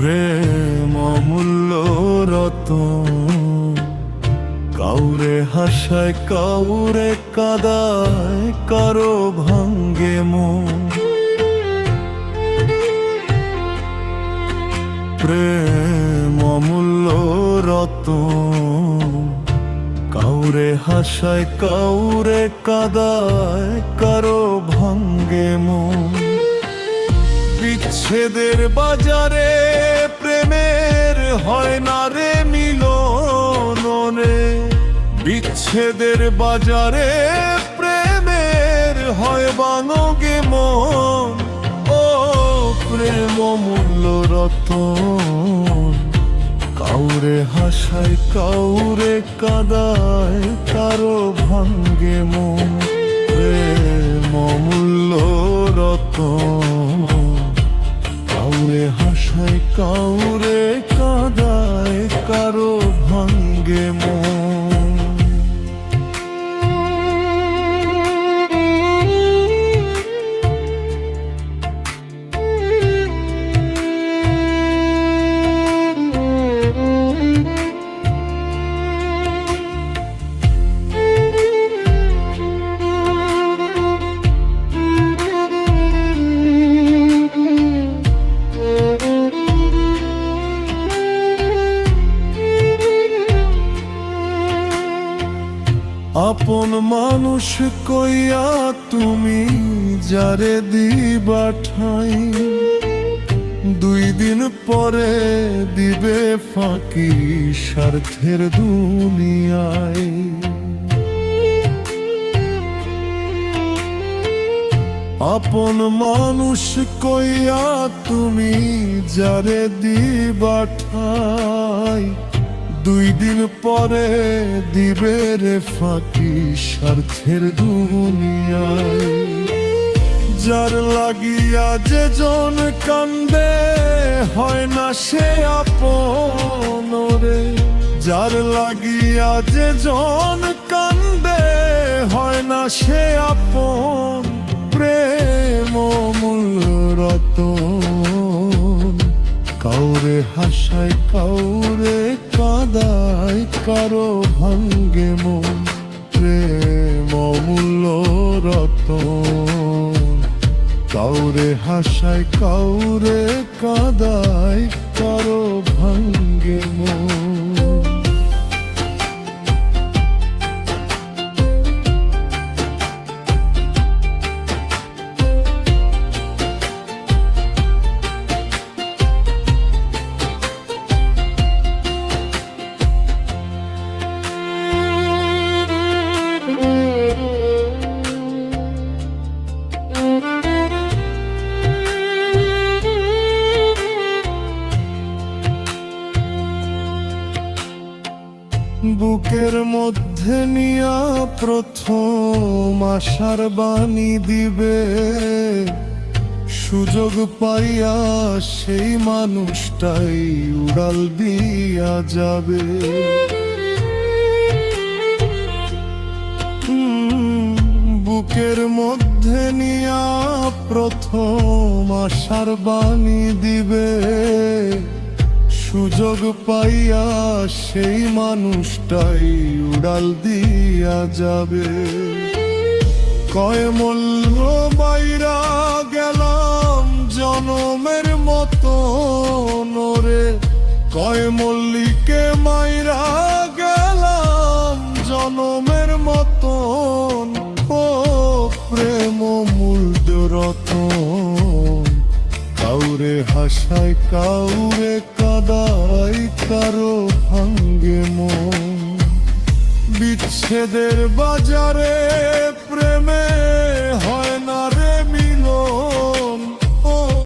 প্রেম অমূল্য রতন, কাউরে হাসায় কাউরে কাদায়, কারো ভাঙ্গে মন। প্রেম অমূল্য রতন, কাউরে হাসায় কাউরে কাদায়, কারো ভাঙ্গে মন। বিচ্ছেদের বাজারে প্রেমের হয় না রে মিলন রে। বিচ্ছেদের বাজারে প্রেমের হয় বাঙগে মন। ও প্রেম অমূল্য রতন, কাউরে হাসায় কাউরে কাদায়, কারো ভাঙ্গে মন। প্রেম অমূল্য রতন, কাউরে হাসায় কাউরে কাদায়, কারো ভাঙ্গে মন। আপন মানুষ কইয়া তুমি যারে দিবা ঠাই, 2 দিন পরে দিবে ফাঁকি স্বার্থের দুনিয়ায়। আপন মানুষ কইয়া তুমি যারে দিবা ঠাই, 2 দিন পরে দিবে রে ফাঁকি স্বার্থের দুনিয়ায়। যার লাগিয়া যে জন কান্দে হয় না সে আপন রে। যার লাগিয়া যে জন কান্দে হয় না সে আপন। প্রেম অমূল্য রতন, কাউরে হাসায় কাউরে কাদায়, কারো ভাঙ্গে মন। প্রেম অমূল্য রতন, কাউরে হাসায় কাউরে কাদায়, কারো ভাঙ্গে মন। বুকের মধ্যে নিয়া প্রথম আশার বাণী দিবে, সুযোগ পাইয়া সেই মানুষটাই উড়াল দিয়া যাবে। বুকের মধ্যে নিয়া প্রথম আশার বাণী দিবে, সুযোগ পাইয়া সেই মানুষটাই উড়াল দিয়া যাবে। কয় মূল্য বাইরা গেলাম জনমের মতো রে। কয় মল্লিকে মাইরা গেলাম জনমের মতন। ও প্রেম অমূল্য রতন, কাউরে হাসায় কাউরে কাদায়, কারো ভাঙ্গে মন। বিচ্ছেদের বাজারে প্রেমে